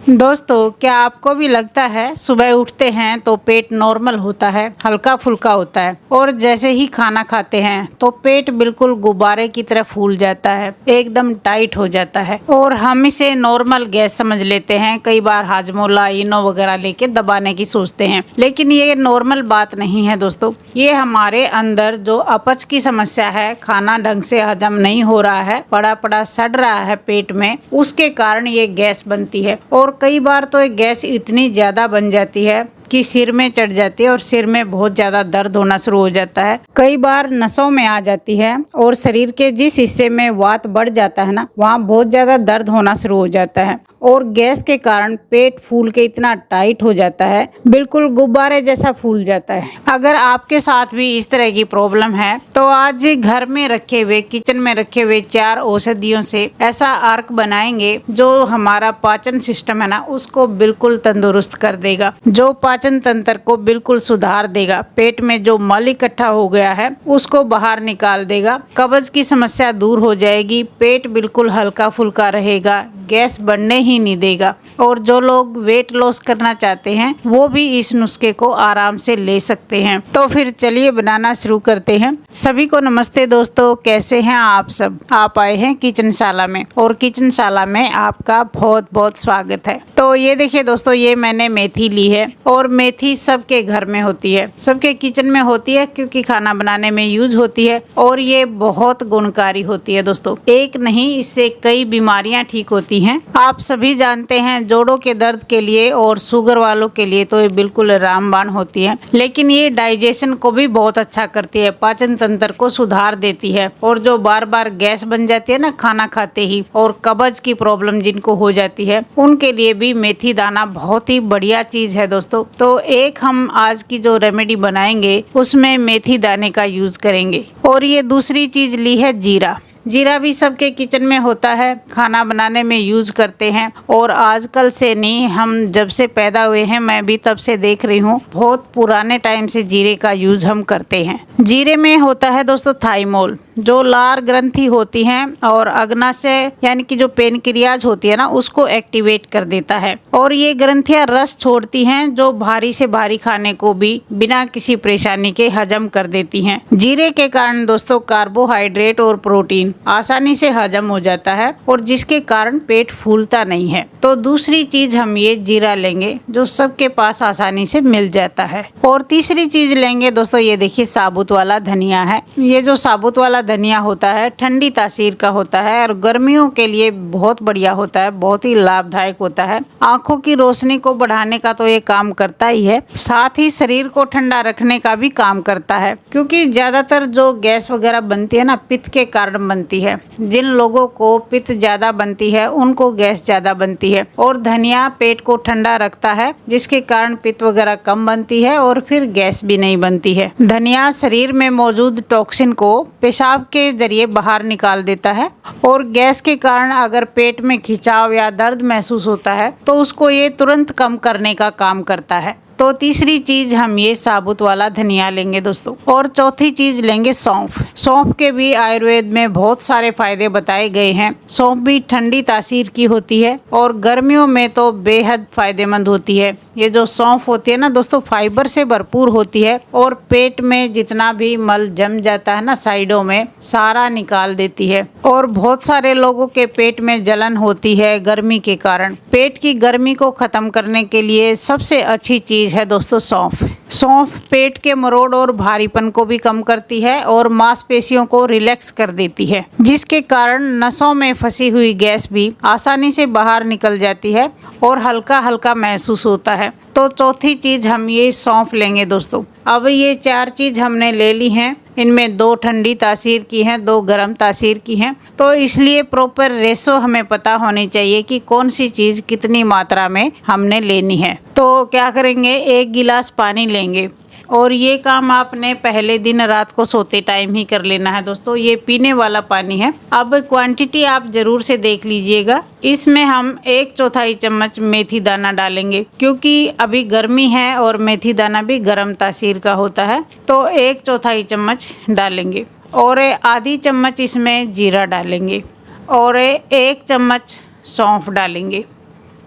दोस्तों, क्या आपको भी लगता है सुबह उठते हैं तो पेट नॉर्मल होता है, हल्का फुल्का होता है और जैसे ही खाना खाते हैं तो पेट बिल्कुल गुब्बारे की तरह फूल जाता है, एकदम टाइट हो जाता है और हम इसे नॉर्मल गैस समझ लेते हैं। कई बार हाजमोला इनो वगैरह लेके दबाने की सोचते हैं, लेकिन ये नॉर्मल बात नहीं है दोस्तों। ये हमारे अंदर जो अपच की समस्या है, खाना ढंग से हजम नहीं हो रहा है, पड़ा पड़ा सड़ रहा है पेट में, उसके कारण ये गैस बनती है। और कई बार तो ये गैस इतनी ज़्यादा बन जाती है कि सिर में चढ़ जाती है और सिर में बहुत ज़्यादा दर्द होना शुरू हो जाता है। कई बार नसों में आ जाती है और शरीर के जिस हिस्से में वात बढ़ जाता है ना, वहाँ बहुत ज़्यादा दर्द होना शुरू हो जाता है और गैस के कारण पेट फूल के इतना टाइट हो जाता है, बिल्कुल गुब्बारे जैसा फूल जाता है। अगर आपके साथ भी इस तरह की प्रॉब्लम है तो आज घर में रखे हुए, किचन में रखे हुए 4 औषधियों से ऐसा अर्क बनाएंगे जो हमारा पाचन सिस्टम है ना, उसको बिल्कुल तंदुरुस्त कर देगा, जो पाचन तंत्र को बिल्कुल सुधार देगा, पेट में जो मल इकट्ठा हो गया है उसको बाहर निकाल देगा, कब्ज की समस्या दूर हो जाएगी, पेट बिल्कुल हल्का फुल्का रहेगा, गैस बढ़ने ही नहीं देगा। और जो लोग वेट लॉस करना चाहते हैं वो भी इस नुस्खे को आराम से ले सकते हैं। तो फिर चलिए बनाना शुरू करते हैं। सभी को नमस्ते दोस्तों, कैसे हैं आप सब। आप आए हैं किचनशाला में और किचनशाला में आपका बहुत बहुत स्वागत है। तो ये देखिए दोस्तों, ये मैंने मेथी ली है और मेथी सबके घर में होती है, सबके किचन में होती है, क्योंकि खाना बनाने में यूज होती है और ये बहुत गुणकारी होती है दोस्तों। एक नहीं, इससे कई बीमारियां ठीक होती हैं। आप सभी जानते हैं जोड़ों के दर्द के लिए और शुगर वालों के लिए तो ये बिल्कुल रामबाण होती है, लेकिन ये डाइजेशन को भी बहुत अच्छा करती है, पाचन तंत्र को सुधार देती है। और जो बार बार गैस बन जाती है ना खाना खाते ही, और कब्ज की प्रॉब्लम जिनको हो जाती है, उनके लिए भी मेथी दाना बहुत ही बढ़िया चीज है दोस्तों। तो एक हम आज की जो रेमेडी बनाएंगे उसमें मेथी दाने का यूज करेंगे। और ये दूसरी चीज ली है जीरा। जीरा भी सबके किचन में होता है, खाना बनाने में यूज करते हैं और आजकल से नहीं, हम जब से पैदा हुए हैं मैं भी तब से देख रही हूँ, बहुत पुराने टाइम से जीरे का यूज हम करते हैं। जीरे में होता है दोस्तों थाइमोल, जो लार ग्रंथि होती हैं और अग्नाशय यानी कि जो पेनक्रियाज होती है ना, उसको एक्टिवेट कर देता है और ये ग्रंथियां रस छोड़ती हैं जो भारी से भारी खाने को भी बिना किसी परेशानी के हजम कर देती हैं। जीरे के कारण दोस्तों कार्बोहाइड्रेट और प्रोटीन आसानी से हजम हो जाता है और जिसके कारण पेट फूलता नहीं है। तो दूसरी चीज हम ये जीरा लेंगे जो सबके पास आसानी से मिल जाता है। और तीसरी चीज लेंगे दोस्तों, ये देखिए साबुत वाला धनिया है। ये जो साबुत वाला धनिया होता है ठंडी तासीर का होता है और गर्मियों के लिए बहुत बढ़िया होता है, बहुत ही लाभदायक होता है। आंखों की रोशनी को बढ़ाने का तो ये काम करता ही है, साथ ही शरीर को ठंडा रखने का भी काम करता है, क्योंकि ज्यादातर जो गैस वगैरह बनती है ना, पित्त के कारण बनती है। जिन लोगों को पित्त ज्यादा बनती है उनको गैस ज्यादा बनती है और धनिया पेट को ठंडा रखता है, जिसके कारण पित्त वगैरह कम बनती है और फिर गैस भी नहीं बनती है। धनिया शरीर में मौजूद टॉक्सिन को पेशाब के जरिए बाहर निकाल देता है और गैस के कारण अगर पेट में खिंचाव या दर्द महसूस होता है तो उसको ये तुरंत कम करने का काम करता है। तो तीसरी चीज हम ये साबुत वाला धनिया लेंगे दोस्तों। और चौथी चीज लेंगे सौंफ। सौंफ के भी आयुर्वेद में बहुत सारे फायदे बताए गए हैं। सौंफ भी ठंडी तासीर की होती है और गर्मियों में तो बेहद फायदेमंद होती है। ये जो सौंफ होती है ना दोस्तों, फाइबर से भरपूर होती है और पेट में जितना भी मल जम जाता है ना साइडों में, सारा निकाल देती है। और बहुत सारे लोगों के पेट में जलन होती है गर्मी के कारण। पेट की गर्मी को खत्म करने के लिए सबसे अच्छी चीज है दोस्तों सौंफ। सौंफ पेट के मरोड़ और भारीपन को भी कम करती है और मांसपेशियों को रिलैक्स कर देती है, जिसके कारण नसों में फंसी हुई गैस भी आसानी से बाहर निकल जाती है और हल्का हल्का महसूस होता है। तो चौथी चीज हम ये सौंफ लेंगे दोस्तों। अब ये 4 चीज हमने ले ली हैं, इनमें 2 ठंडी तासीर की हैं, 2 गर्म तासीर की हैं, तो इसलिए प्रॉपर रेशो हमें पता होनी चाहिए कि कौन सी चीज़ कितनी मात्रा में हमने लेनी है। तो क्या करेंगे, 1 गिलास पानी लेंगे और ये काम आपने पहले दिन रात को सोते टाइम ही कर लेना है दोस्तों। ये पीने वाला पानी है। अब क्वांटिटी आप जरूर से देख लीजिएगा। इसमें हम 1/4 चम्मच मेथी दाना डालेंगे, क्योंकि अभी गर्मी है और मेथी दाना भी गर्म तासीर का होता है, तो 1/4 चम्मच डालेंगे। और आधी चम्मच इसमें जीरा डालेंगे और 1 चम्मच सौंफ डालेंगे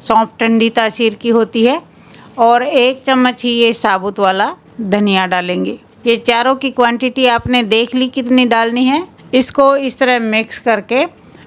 सौंफ ठंडी तासीर की होती है, और 1 चम्मच ही ये साबुत वाला धनिया डालेंगे। ये चारों की क्वांटिटी आपने देख ली कितनी डालनी है। इसको इस तरह मिक्स करके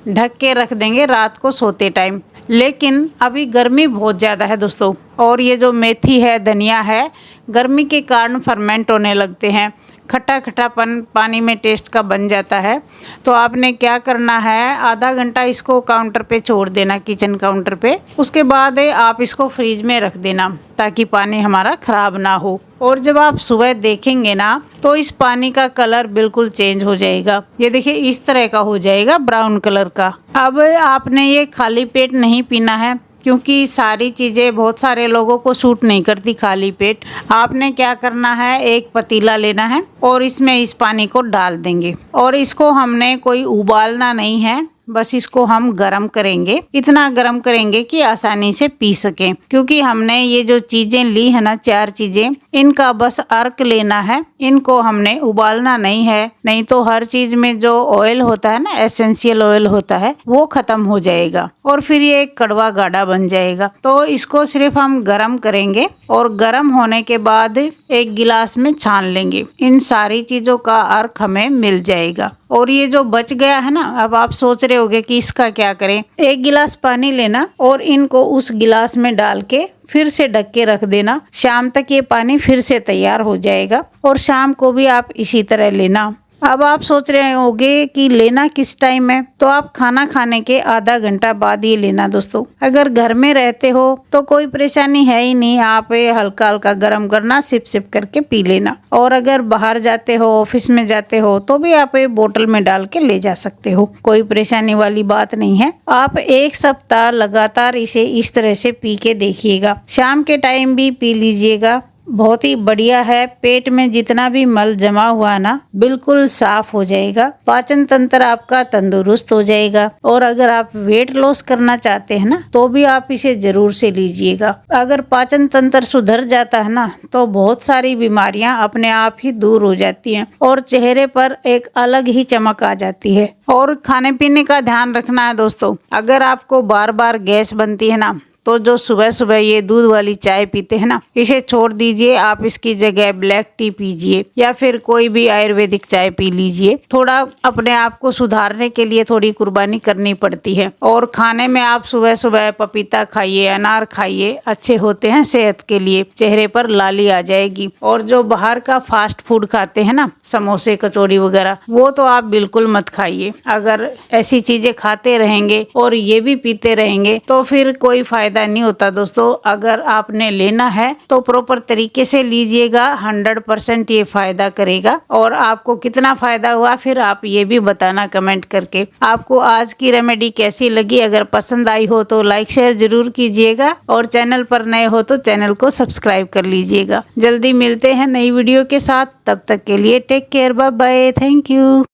ढक के रख देंगे रात को सोते टाइम। लेकिन अभी गर्मी बहुत ज़्यादा है दोस्तों, और ये जो मेथी है, धनिया है, गर्मी के कारण फर्मेंट होने लगते हैं, खट्टा खट्टापन पानी में टेस्ट का बन जाता है। तो आपने क्या करना है, आधा घंटा इसको काउंटर पे छोड़ देना, किचन काउंटर पे। उसके बाद आप इसको फ्रीज में रख देना ताकि पानी हमारा ख़राब ना हो। और जब आप सुबह देखेंगे ना तो इस पानी का कलर बिल्कुल चेंज हो जाएगा। ये देखिए इस तरह का हो जाएगा, ब्राउन कलर का। अब आपने ये खाली पेट नहीं पीना है, क्योंकि सारी चीज़ें बहुत सारे लोगों को सूट नहीं करती खाली पेट। आपने क्या करना है, एक पतीला लेना है और इसमें इस पानी को डाल देंगे, और इसको हमने कोई उबालना नहीं है, बस इसको हम गरम करेंगे। इतना गरम करेंगे कि आसानी से पी सकें, क्योंकि हमने ये जो चीज़ें ली है ना, 4 चीज़ें, इनका बस अर्क लेना है, इनको हमने उबालना नहीं है। नहीं तो हर चीज़ में जो ऑयल होता है ना, एसेंशियल ऑयल होता है, वो ख़त्म हो जाएगा और फिर ये कड़वा गाढ़ा बन जाएगा। तो इसको सिर्फ हम गरम करेंगे, और गरम होने के बाद एक गिलास में छान लेंगे। इन सारी चीज़ों का अर्क हमें मिल जाएगा। और ये जो बच गया है ना, अब आप सोच रहे होगे कि इसका क्या करें। 1 गिलास पानी लेना और इनको उस गिलास में डाल के फिर से ढक के रख देना। शाम तक ये पानी फिर से तैयार हो जाएगा, और शाम को भी आप इसी तरह लेना। अब आप सोच रहे होंगे कि लेना किस टाइम है, तो आप खाना खाने के आधा घंटा बाद ये लेना दोस्तों। अगर घर में रहते हो तो कोई परेशानी है ही नहीं, आप ये हल्का हल्का गर्म करना, सिप सिप करके पी लेना। और अगर बाहर जाते हो, ऑफिस में जाते हो, तो भी आप ये बोतल में डाल के ले जा सकते हो, कोई परेशानी वाली बात नहीं है। आप 1 सप्ताह लगातार इसे इस तरह से पी के देखिएगा। शाम के टाइम भी पी लीजिएगा, बहुत ही बढ़िया है। पेट में जितना भी मल जमा हुआ ना, बिल्कुल साफ हो जाएगा। पाचन तंत्र आपका तंदुरुस्त हो जाएगा। और अगर आप वेट लॉस करना चाहते हैं ना, तो भी आप इसे जरूर से लीजिएगा। अगर पाचन तंत्र सुधर जाता है ना, तो बहुत सारी बीमारियां अपने आप ही दूर हो जाती हैं, और चेहरे पर एक अलग ही चमक आ जाती है। और खाने पीने का ध्यान रखना है दोस्तों। अगर आपको बार बार गैस बनती है ना, तो जो सुबह सुबह ये दूध वाली चाय पीते हैं ना, इसे छोड़ दीजिए। आप इसकी जगह ब्लैक टी पीजिए, या फिर कोई भी आयुर्वेदिक चाय पी लीजिए। थोड़ा अपने आप को सुधारने के लिए थोड़ी कुर्बानी करनी पड़ती है। और खाने में आप सुबह सुबह पपीता खाइए, अनार खाइए, अच्छे होते हैं सेहत के लिए, चेहरे पर लाली आ जाएगी। और जो बाहर का फास्ट फूड खाते हैं ना, समोसे कचौड़ी वगैरह, वो तो आप बिल्कुल मत खाइए। अगर ऐसी चीजें खाते रहेंगे और ये भी पीते रहेंगे तो फिर कोई फायदा नहीं होता दोस्तों। अगर आपने लेना है तो प्रॉपर तरीके से लीजिएगा, 100% ये फायदा करेगा। और आपको कितना फायदा हुआ फिर आप ये भी बताना कमेंट करके। आपको आज की रेमेडी कैसी लगी, अगर पसंद आई हो तो लाइक शेयर जरूर कीजिएगा, और चैनल पर नए हो तो चैनल को सब्सक्राइब कर लीजिएगा। जल्दी मिलते हैं नई वीडियो के साथ, तब तक के लिए take care, bye bye, thank you.